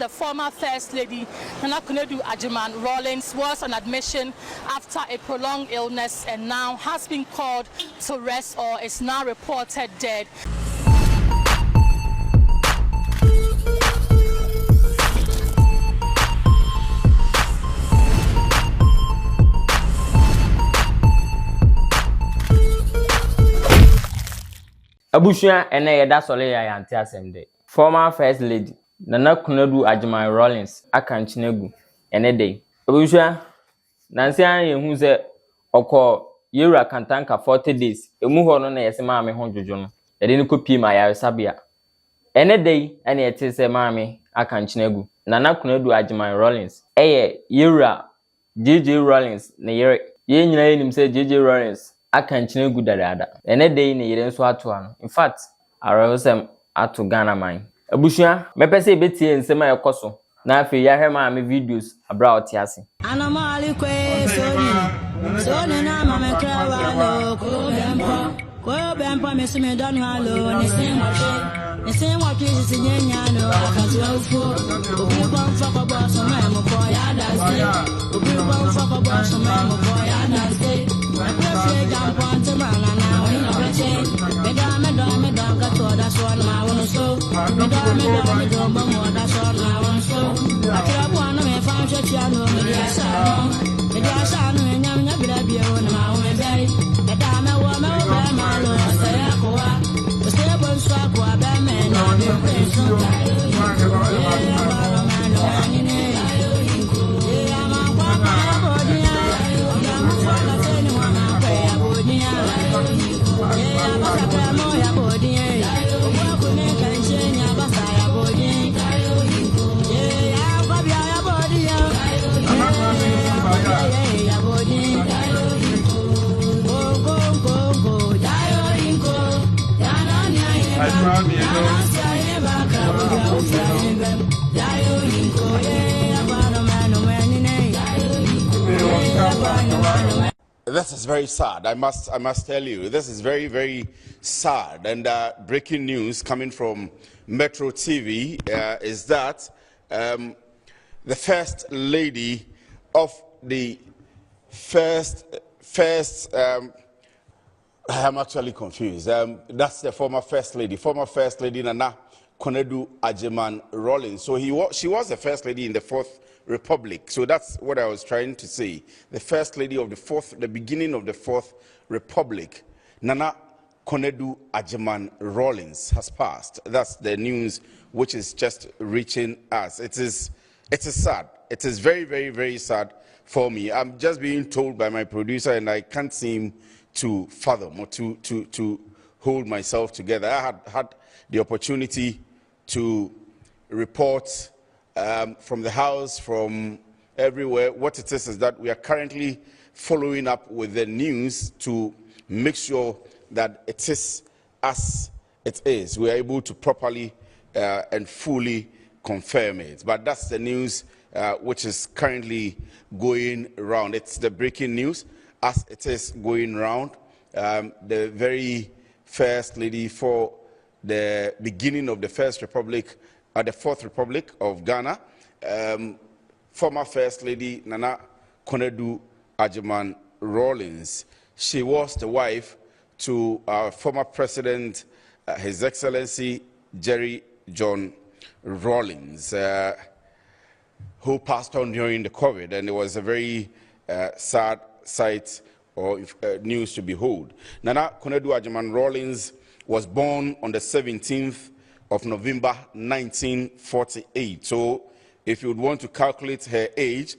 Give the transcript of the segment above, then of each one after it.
the former First Lady, Nana Konadu Agyeman Rawlings, was on admission after a prolonged illness and now has been called to rest or is now reported dead. Abushia ene yeda sole ya yante asemde. Former First Lady Nana Konadu Agyeman Rawlings akanchinegu ene dey. Abushia nansi an yehu se okọ yewura kantanka 40 days. Emu ho no na yese maame ho dwojo no. Yede ni kopie ma ya sabia. Ene dey ene yete se maame akanchinegu. Nana Konadu Agyeman Rawlings eye yewura JJ Rawlings na yere. Ye nyina yenim se JJ Rawlings akanchinegu dadada. Ene dey ne yere nso ato ano. In fact, arawosem ato Ghana man. Abushia mepese ebetie nsema ekoso. Na afi ya hwe maame videos abra otiase. Anomali kwe soni na mama krawa ko bempa mesime don halo ni sin wa twi sinyanya no akati ofu obi kwa mfa kwa so ma mo ko ya dance obi kwa mfa kwa so ma mo ko ya dance I prefer jump on to run now we no reach me do ga to da so na won so me do mo da so na won so akira bu ana me fa hwehwea no me dia sa no enyam nya bira bia won ma won very e da me wo be ma lo se ya ko wa o se bon so ko ba me na me pe so ta ya ba ro ma no ni ne ya ma kwa pa bo dia ya ma kwa la se ni wa ma pa ya bo dia ya ba ka mo ya bo dia o wa ko ne ka nche nya ba sa ya bo dia ya ba bia ya bo dia ya bo dia This is very sad. I must tell you, this is very, very sad. And breaking news coming from Metro TV is that the First Lady of the first. I'm actually confused. That's the former First Lady Nana Konadu Agyeman Rawlings. So she was the First Lady in the Fourth Republic. So that's what I was trying to say. The First Lady of the beginning of the Fourth Republic, Nana Konadu Agyeman Rawlings, has passed. That's the news which is just reaching us. It is sad. It is very, very, very sad for me. I'm just being told by my producer, and I can't seem to fathom or to hold myself together. I had the opportunity to report from the house, from everywhere. What it is that we are currently following up with the news to make sure that it is as it is. We are able to properly and fully confirm it. But that's the news which is currently going around. It's the breaking news as it is going around. The very First Lady for the beginning of the First Republic, the Fourth Republic of Ghana, former First Lady Nana Konadu Agyeman Rawlings. She was the wife to our former President, His Excellency Jerry John Rawlings, who passed on during the COVID, and it was a very sad sight or news to behold. Nana Konadu Agyeman Rawlings was born on the 17th of November 1948. So if you would want to calculate her age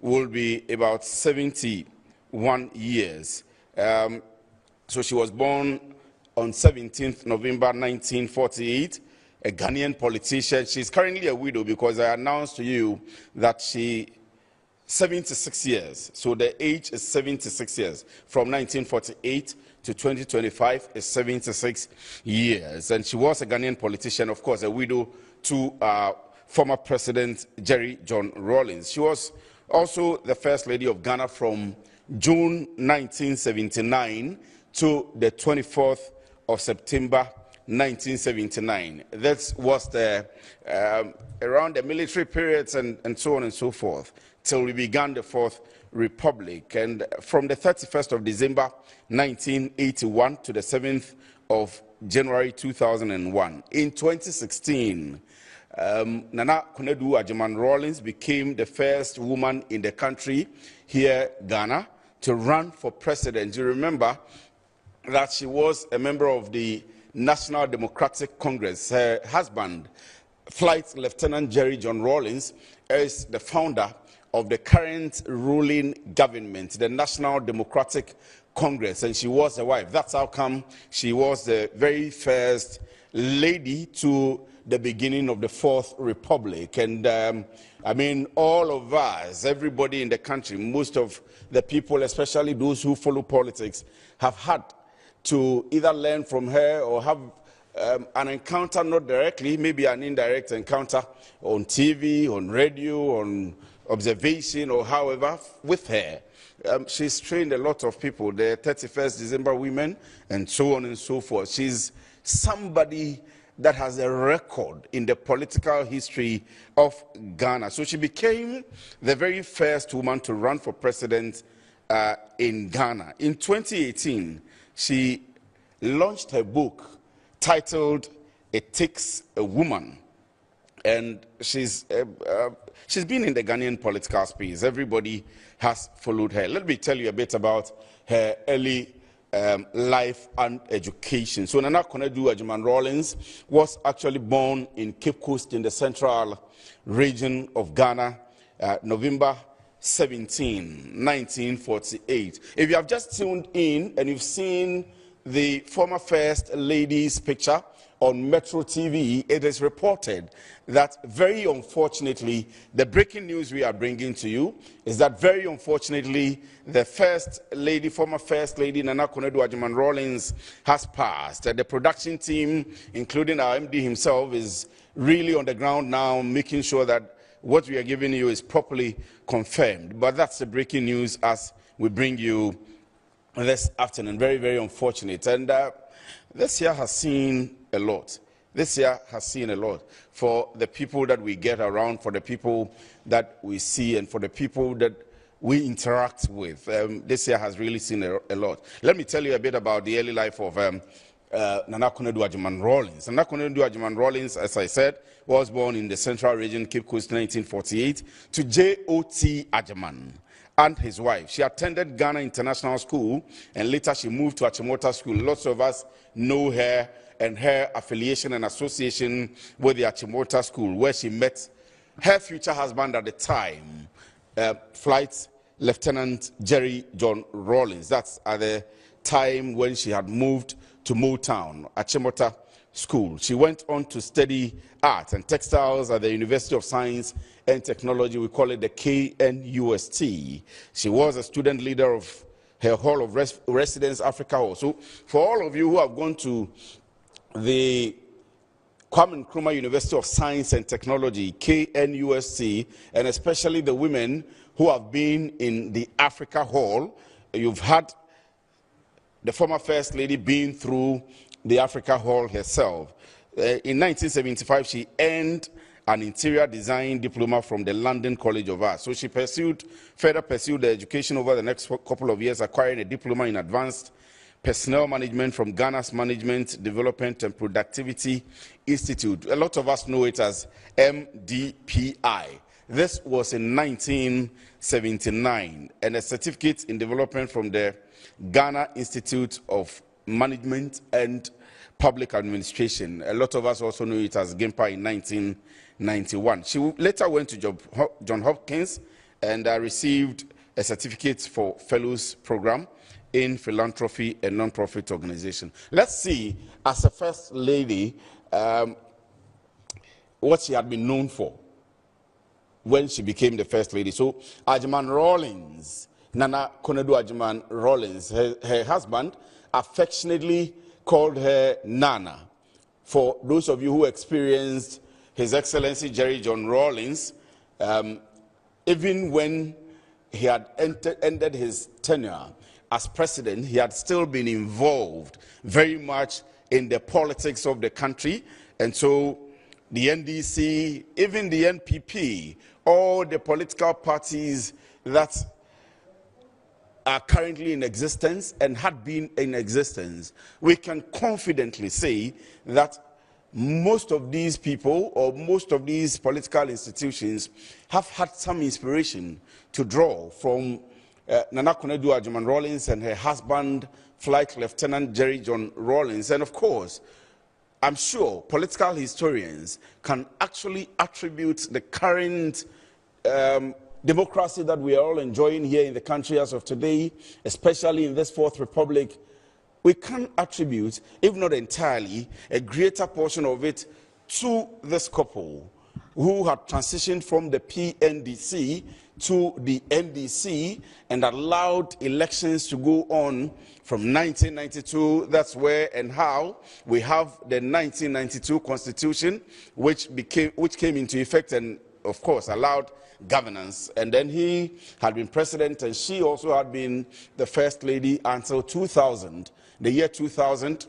will be about 71 years. So she was born on 17th November 1948, a Ghanaian politician. She's currently a widow because I announced to you that she 76 years. So the age is 76 years. From 1948 to 2025 is 76 years. And she was a Ghanaian politician, of course, a widow to former President Jerry John Rawlings. She was also the First Lady of Ghana from June 1979 to the 24th of September 1979. That was around the military periods and so on and so forth, till we began the Fourth Republic. And from the 31st of December 1981 to the 7th of January 2001. In 2016, Nana Konadu Agyeman Rawlings became the first woman in the country, here Ghana, to run for president. You remember that she was a member of the National Democratic Congress. Her husband, Flight Lieutenant Jerry John Rawlings, is the founder of the current ruling government, the National Democratic Congress, and she was a wife. That's how come she was the very first lady to the beginning of the Fourth Republic. And I mean, all of us, everybody in the country, most of the people, especially those who follow politics, have had to either learn from her or have an encounter, not directly, maybe an indirect encounter on TV, on radio, on observation, or however, with her. She's trained a lot of people, the 31st December women, and so on and so forth. She's somebody that has a record in the political history of Ghana. So she became the very first woman to run for president in Ghana. In 2018, she launched her book titled "It Takes a Woman," and she's been in the Ghanaian political space. Everybody has followed her. Let me tell you a bit about her early life and education. So Nana Konadu Agyeman Rawlings was actually born in Cape Coast in the central region of Ghana, November 17, 1948. If you have just tuned in and you've seen the former First Lady's picture on Metro TV, it is reported that very unfortunately, the breaking news we are bringing to you is that very unfortunately, the First Lady, former First Lady Nana Konadu Agyeman Rawlings has passed. The production team, including our MD himself, is really on the ground now, making sure that what we are giving you is properly confirmed. But that's the breaking news as we bring you this afternoon. Very, very unfortunate. And this year has seen a lot. This year has seen a lot for the people that we get around, for the people that we see, and for the people that we interact with. This year has really seen a lot. Let me tell you a bit about the early life of Nana Konadu Agyeman Rawlings. Nana Konadu Agyeman Rawlings, as I said, was born in the Central Region, Cape Coast, 1948, to J.O.T. Agyeman and his wife. She attended Ghana International School, and later she moved to Achimota School. Lots of us know her and her affiliation and association with the Achimota School, where she met her future husband at the time, Flight Lieutenant Jerry John Rawlings. That's at the time when she had moved to Motown, Achimota School. She went on to study art and textiles at the University of Science and Technology. We call it the KNUST. She was a student leader of her Hall of Residence, Africa Hall. So for all of you who have gone to the Kwame Nkrumah University of Science and Technology, KNUST, and especially the women who have been in the Africa Hall, you've had the former First Lady being through the Africa Hall herself. In 1975, she earned an interior design diploma from the London College of Art. So she further pursued the education over the next couple of years, acquiring a diploma in advanced personnel management from Ghana's Management, Development and Productivity Institute. A lot of us know it as MDPI. This was in 1979, and a certificate in development from the Ghana Institute of Management and Public Administration. A lot of us also know it as GIMPA in 1991. She later went to Johns Hopkins and received a certificate for Fellows Program in Philanthropy and Non-Profit Organization. Let's see, as a First Lady, what she had been known for when she became the First Lady. So, Agyeman Rawlings, Nana Konadu Agyeman Rawlings, her husband affectionately called her Nana. For those of you who experienced His Excellency Jerry John Rawlings, even when he had ended his tenure as president, he had still been involved very much in the politics of the country. And so the NDC, even the NPP, all the political parties that are currently in existence and had been in existence, we can confidently say that most of these people or most of these political institutions have had some inspiration to draw from Nana Konadu Agyeman Rawlings and her husband, Flight Lieutenant Jerry John Rawlings. And of course, I'm sure political historians can actually attribute the current democracy that we are all enjoying here in the country as of today, especially in this Fourth Republic. We can attribute, if not entirely, a greater portion of it to this couple who had transitioned from the PNDC to the NDC and allowed elections to go on from 1992. That's where and how we have the 1992 Constitution, which came into effect and, of course, allowed governance. And then he had been president, and she also had been the first lady until 2000, the year 2000,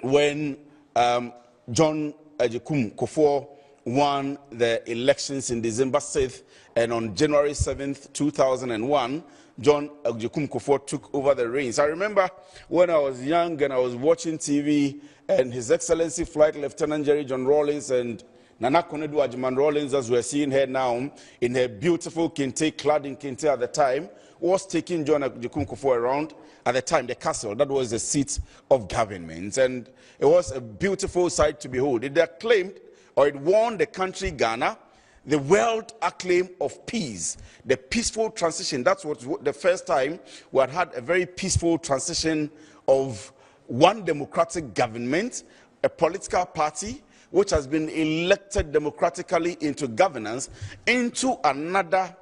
when John Agyeman Kufuor won the elections in December 6th, and on January 7th, 2001, John Agyeman Kufuor took over the reins. I remember when I was young and I was watching TV, and His Excellency Flight Lieutenant Jerry John Rawlings and Nana Konadu Agyeman Rawlings, as we're seeing her now, in her beautiful kente, clad in kente at the time, was taking John Agyeman Kufuor around, at the time, the castle. That was the seat of government. And it was a beautiful sight to behold. It acclaimed, or it won the country Ghana the world acclaim of peace, the peaceful transition. That was the first time we had a very peaceful transition of one democratic government, a political party, which has been elected democratically into governance, into another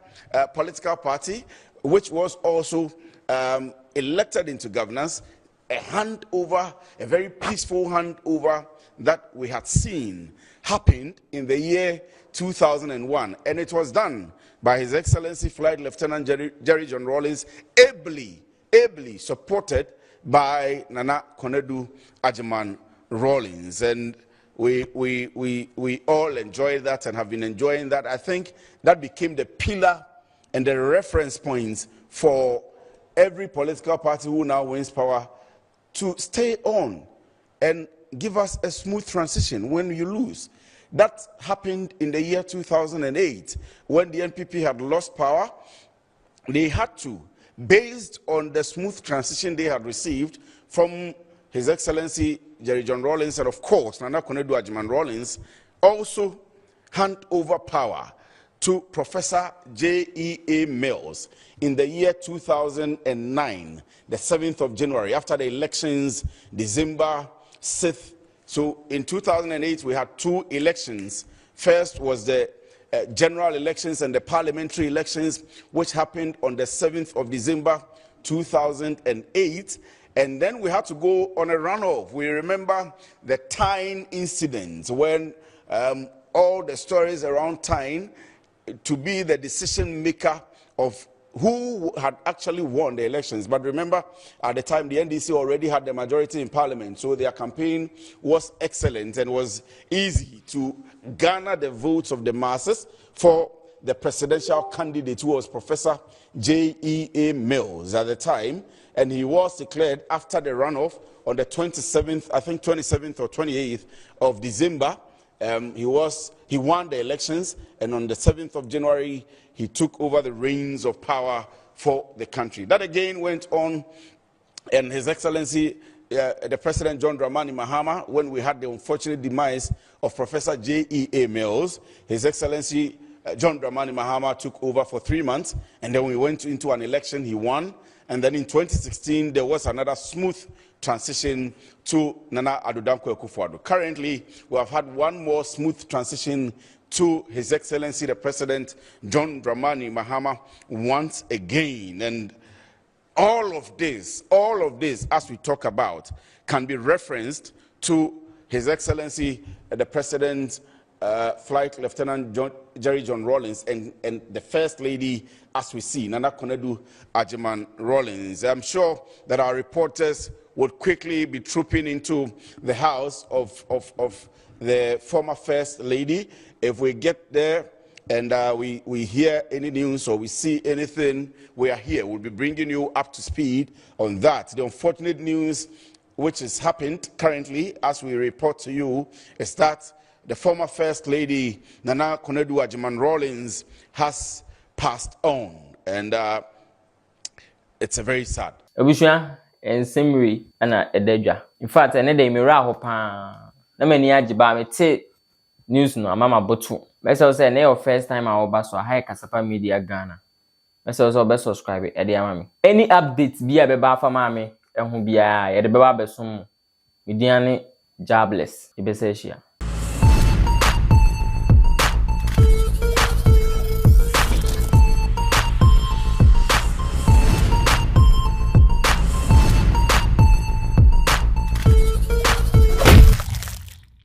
political party, which was also elected into governance, a handover, a very peaceful handover that we had seen happened in the year 2001. And it was done by His Excellency Flight Lieutenant Jerry John Rawlings, ably supported by Nana Konadu Agyeman Rawlings. And we all enjoyed that and have been enjoying that. I think that became the pillar and the reference points for every political party who now wins power to stay on and give us a smooth transition when you lose. That happened in the year 2008 when the NPP had lost power. They had to, based on the smooth transition they had received from His Excellency Jerry John Rawlings and, of course, Nana Konadu Agyeman Rawlings, also hand over power to Professor J.E.A. Mills in the year 2009, the 7th of January, after the elections, December 6th. So in 2008, we had two elections. First was the general elections and the parliamentary elections, which happened on the 7th of December 2008. And then we had to go on a runoff. We remember the Tyne incident when all the stories around Tyne to be the decision maker of who had actually won the elections. But remember, at the time, the NDC already had the majority in parliament, so their campaign was excellent and was easy to garner the votes of the masses for the presidential candidate, who was Professor J.E.A. Mills at the time. And he was declared after the runoff on the 27th, I think 27th or 28th of December. He won the elections, and on the 7th of January, he took over the reins of power for the country. That again went on, and His Excellency, the President John Dramani Mahama, when we had the unfortunate demise of Professor J.E.A. Mills, His Excellency John Dramani Mahama took over for 3 months, and then we went into an election, he won, and then in 2016, there was another smooth transition to Nana Addo Dankwa Akufo-Addo. Currently, we have had one more smooth transition to His Excellency, the President John Dramani Mahama, once again. And all of this, as we talk about, can be referenced to His Excellency, the President Flight Lieutenant Jerry John Rawlings and the First Lady, as we see, Nana Konadu Agyeman Rawlings. I'm sure that our reporters would quickly be trooping into the house of the former First Lady. If we get there and we hear any news or we see anything, we are here. We'll be bringing you up to speed on that. The unfortunate news which has happened currently, as we report to you, is that the former First Lady, Nana Konadu Agyeman Rawlings, has passed on. And it's a very sad. Abusha and Simri and Ededja. In fact, another mirror hopa. Na many ajiba me te news no mama botu. Besa say na your first time I oba so high Kasapa Media Ghana. Besa so be subscribe e dey amami. Any updates bi abeba fa mame ehun bia ye dey beba besom. Mediane jobless. Ibesa shia.